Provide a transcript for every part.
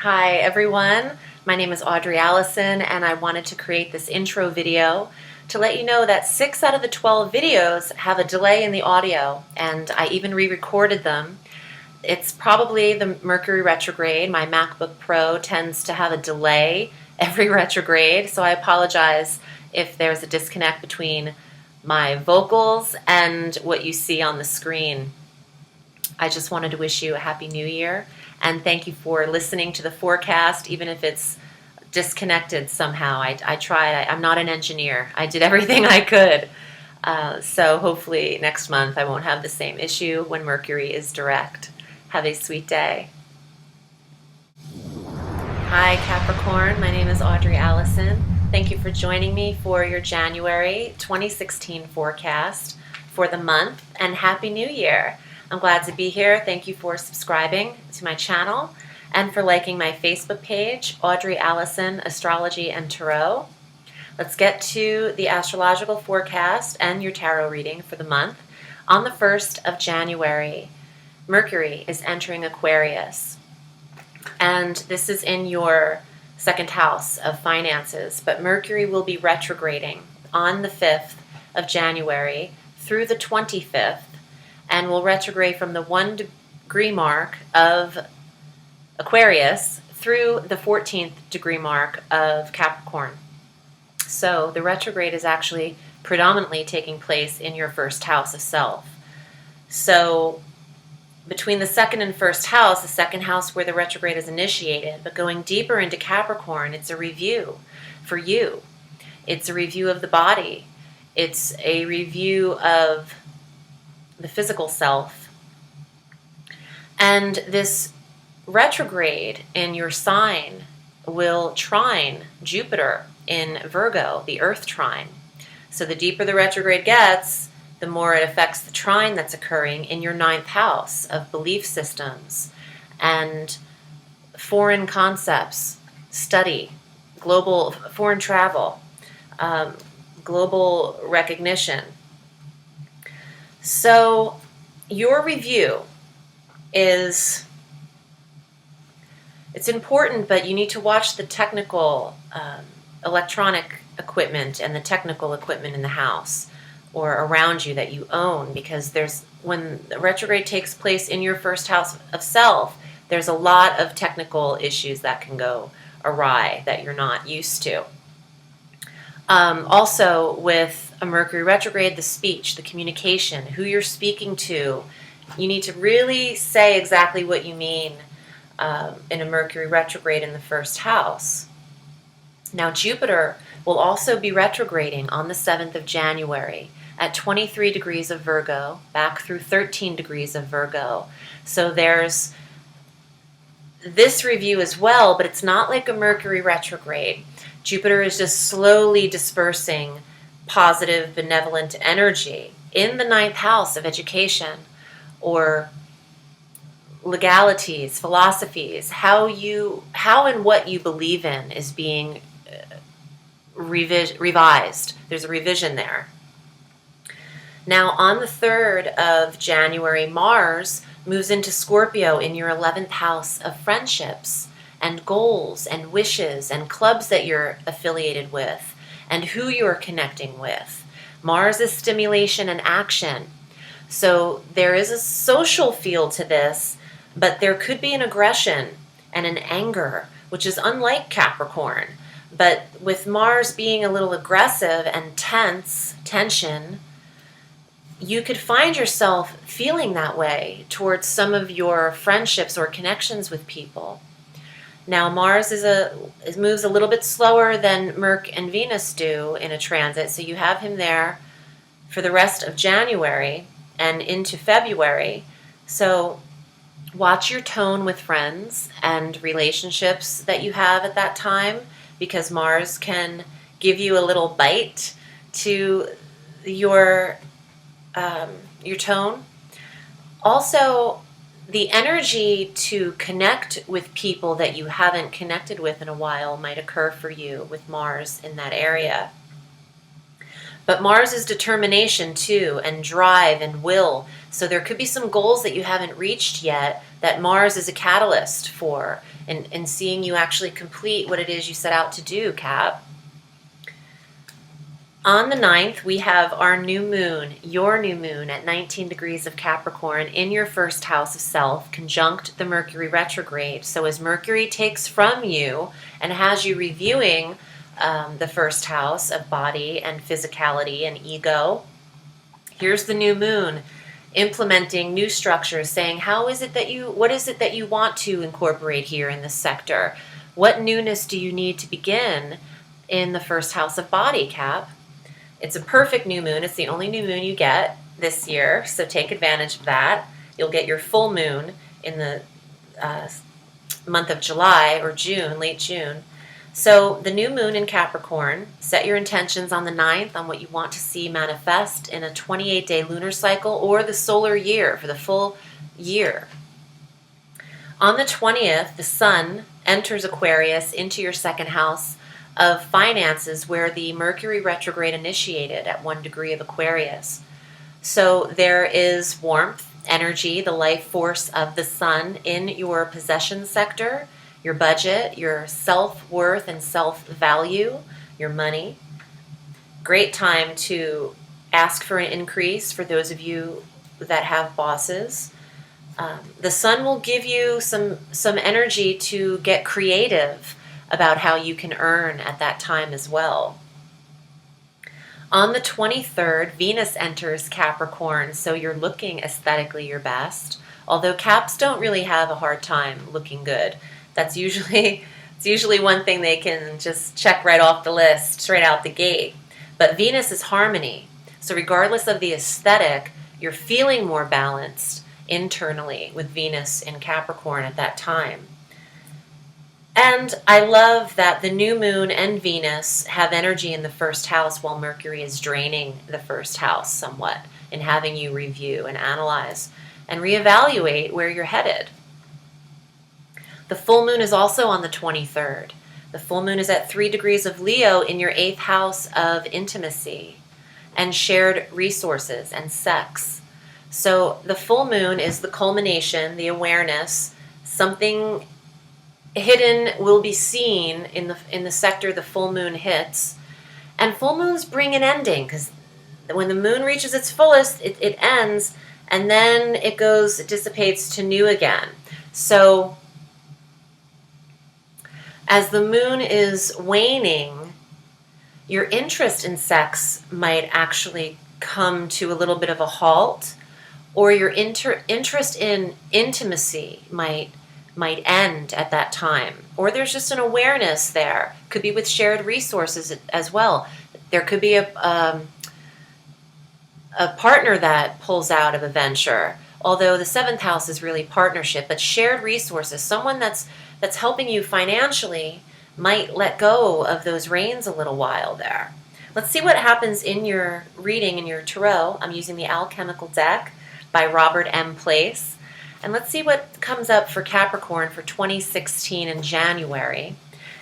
Hi everyone, my name is Audrey Alison and I wanted to create this intro video to let you know that 6 out of the 12 videos have a delay in the audio, and I even re-recorded them. It's probably the Mercury retrograde. My MacBook Pro tends to have a delay every retrograde, so I apologize if there's a disconnect between my vocals and what you see on the screen. I just wanted to wish you a Happy New Year and thank you for listening to the forecast, even if it's disconnected somehow. I tried. I'm not an engineer. I did everything I could. So hopefully next month I won't have the same issue when Mercury is direct. Have a sweet day. Hi Capricorn, my name is Audrey Alison. Thank you for joining me for your January 2016 forecast for the month, and Happy New Year. I'm glad to be here. Thank you for subscribing to my channel and for liking my Facebook page, Audrey Alison, Astrology and Tarot. Let's get to the astrological forecast and your tarot reading for the month. On the 1st of January, Mercury is entering Aquarius, and this is in your second house of finances, but Mercury will be retrograding on the 5th of January through the 25th, and will retrograde from the 1-degree mark of Aquarius through the 14th degree mark of Capricorn. So the retrograde is actually predominantly taking place in your first house of self. So between the second and first house, the second house where the retrograde is initiated, but going deeper into Capricorn, it's a review for you. It's a review of the body. It's a review of the physical self. And this retrograde in your sign will trine Jupiter in Virgo, the Earth trine. So the deeper the retrograde gets, the more it affects the trine that's occurring in your 9th house of belief systems and foreign concepts, study, global foreign travel, global recognition. So your review it's important, but you need to watch the technical electronic equipment and the technical equipment in the house or around you that you own, because when the retrograde takes place in your first house of self, there's a lot of technical issues that can go awry that you're not used to. Also, with a Mercury retrograde, the speech, the communication, who you're speaking to, you need to really say exactly what you mean in a Mercury retrograde in the first house. Now, Jupiter will also be retrograding on the 7th of January at 23 degrees of Virgo, back through 13 degrees of Virgo. So there's this review as well, but it's not like a Mercury retrograde. Jupiter is just slowly dispersing positive, benevolent energy in the 9th house of education or legalities, philosophies, how and what you believe in is being revised. There's a revision there. Now, on the 3rd of January, Mars moves into Scorpio in your 11th house of friendships and goals and wishes and clubs that you're affiliated with and who you're connecting with. Mars is stimulation and action. So there is a social feel to this, but there could be an aggression and an anger, which is unlike Capricorn. But with Mars being a little aggressive and tension, you could find yourself feeling that way towards some of your friendships or connections with people. Now, Mars moves a little bit slower than Merc and Venus do in a transit, so you have him there for the rest of January and into February. So watch your tone with friends and relationships that you have at that time, because Mars can give you a little bite to your tone. Also, the energy to connect with people that you haven't connected with in a while might occur for you with Mars in that area. But Mars is determination too, and drive and will. So there could be some goals that you haven't reached yet that Mars is a catalyst for. and seeing you actually complete what it is you set out to do, Cap. On the 9th, we have our new moon, your new moon at 19 degrees of Capricorn in your first house of self, conjunct the Mercury retrograde. So as Mercury takes from you and has you reviewing the first house of body and physicality and ego, here's the new moon implementing new structures, saying, what is it that you want to incorporate here in this sector? What newness do you need to begin in the first house of body, Cap? It's a perfect new moon. It's the only new moon you get this year, so take advantage of that. You'll get your full moon in the month of July or June, late June. So the new moon in Capricorn, set your intentions on the 9th on what you want to see manifest in a 28-day lunar cycle or the solar year for the full year. On the 20th, the sun enters Aquarius into your second house of finances, where the Mercury retrograde initiated at 1 degree of Aquarius. So there is warmth, energy, the life force of the sun in your possession sector, your budget, your self-worth and self-value, your money. Great time to ask for an increase for those of you that have bosses. The sun will give you some energy to get creative about how you can earn at that time as well. On the 23rd, Venus enters Capricorn, so you're looking aesthetically your best. Although Caps don't really have a hard time looking good. It's usually one thing they can just check right off the list, straight out the gate. But Venus is harmony. So regardless of the aesthetic, you're feeling more balanced internally with Venus in Capricorn at that time. And I love that the new moon and Venus have energy in the first house while Mercury is draining the first house somewhat and having you review and analyze and reevaluate where you're headed. The full moon is also on the 23rd. The full moon is at 3 degrees of Leo in your 8th house of intimacy and shared resources and sex. So the full moon is the culmination, the awareness, something hidden will be seen in the sector the full moon hits. And full moons bring an ending, because when the moon reaches its fullest, it ends, and then it dissipates to new again. So as the moon is waning, your interest in sex might actually come to a little bit of a halt, or your interest in intimacy might end at that time. Or there's just an awareness there. Could be with shared resources as well. There could be a partner that pulls out of a venture, although the 7th house is really partnership, but shared resources. Someone that's helping you financially might let go of those reins a little while there. Let's see what happens in your reading, in your tarot. I'm using the Alchemical deck by Robert M. Place. And let's see what comes up for Capricorn for 2016 in January.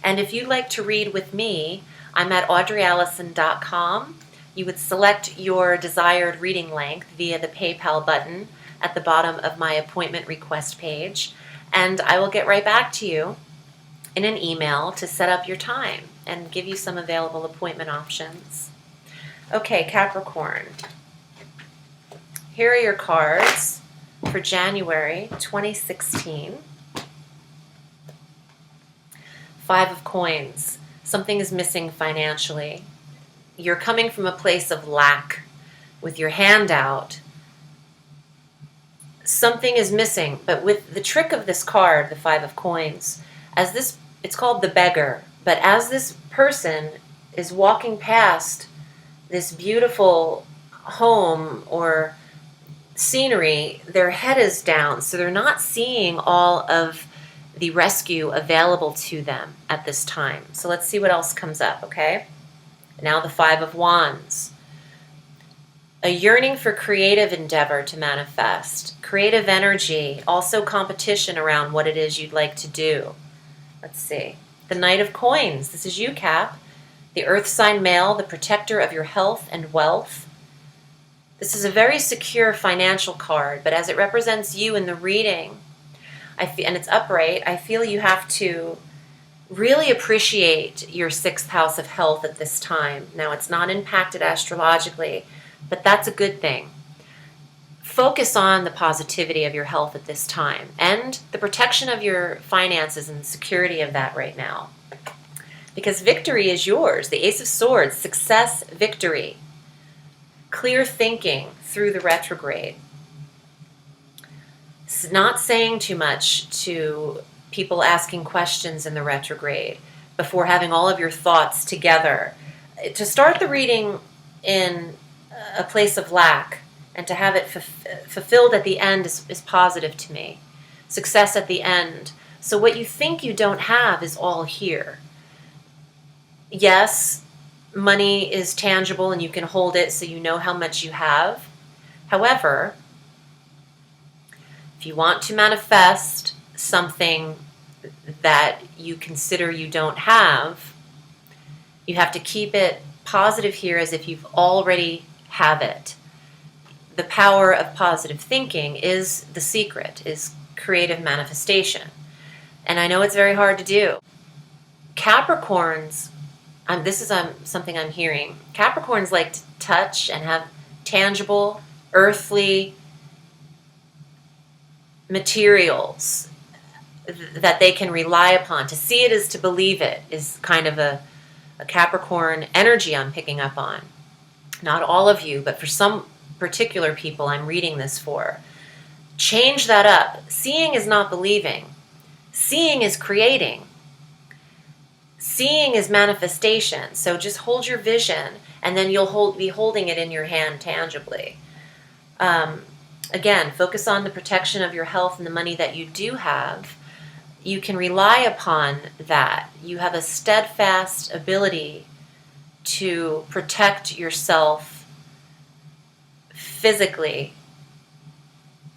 And if you'd like to read with me, I'm at audreyalison.com. You would select your desired reading length via the PayPal button at the bottom of my appointment request page. And I will get right back to you in an email to set up your time and give you some available appointment options. Okay, Capricorn. Here are your cards for January 2016. 5 of Coins. Something is missing financially. You're coming from a place of lack with your hand out. Something is missing, but with the trick of this card, the 5 of Coins, it's called the beggar, but as this person is walking past this beautiful home or scenery, their head is down, so they're not seeing all of the rescue available to them at this time. So let's see what else comes up, okay? Now the 5 of Wands. A yearning for creative endeavor to manifest. Creative energy, also competition around what it is you'd like to do. Let's see. The Knight of Coins. This is you, Cap. The Earth sign male, the protector of your health and wealth. This is a very secure financial card, but as it represents you in the reading, and it's upright, I feel you have to really appreciate your 6th house of health at this time. Now, it's not impacted astrologically, but that's a good thing. Focus on the positivity of your health at this time and the protection of your finances and security of that right now. Because victory is yours. The Ace of Swords, success, victory. Clear thinking through the retrograde. It's not saying too much to people asking questions in the retrograde before having all of your thoughts together. To start the reading in a place of lack and to have it fulfilled at the end is positive to me. Success at the end. So what you think you don't have is all here. Yes, money is tangible and you can hold it so you know how much you have. However, if you want to manifest something that you consider you don't have, you have to keep it positive here as if you've already have it. The power of positive thinking is the secret, is creative manifestation. And I know it's very hard to do. Capricorns, this is something I'm hearing. Capricorns like to touch and have tangible, earthly materials that they can rely upon. To see it is to believe it is kind of a Capricorn energy I'm picking up on. Not all of you, but for some particular people I'm reading this for. Change that up. Seeing is not believing. Seeing is creating. Seeing is manifestation. So just hold your vision and then you'll be holding it in your hand tangibly. Again, focus on the protection of your health and the money that you do have. You can rely upon that. You have a steadfast ability to protect yourself physically,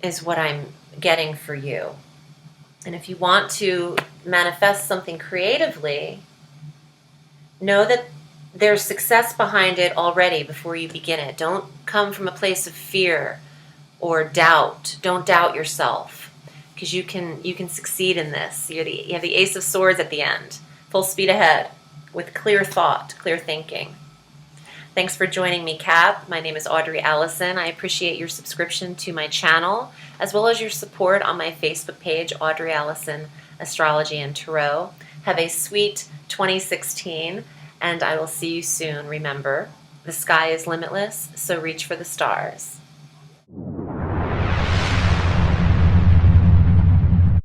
is what I'm getting for you. And if you want to manifest something creatively, know that there's success behind it already before you begin it. Don't come from a place of fear or doubt. Don't doubt yourself, because you can succeed in this. You have the Ace of Swords at the end. Full speed ahead with clear thought, clear thinking. Thanks for joining me, Cap. My name is Audrey Alison. I appreciate your subscription to my channel, as well as your support on my Facebook page, Audrey Alison Astrology and Tarot. Have a sweet 2016, and I will see you soon. Remember, the sky is limitless, so reach for the stars.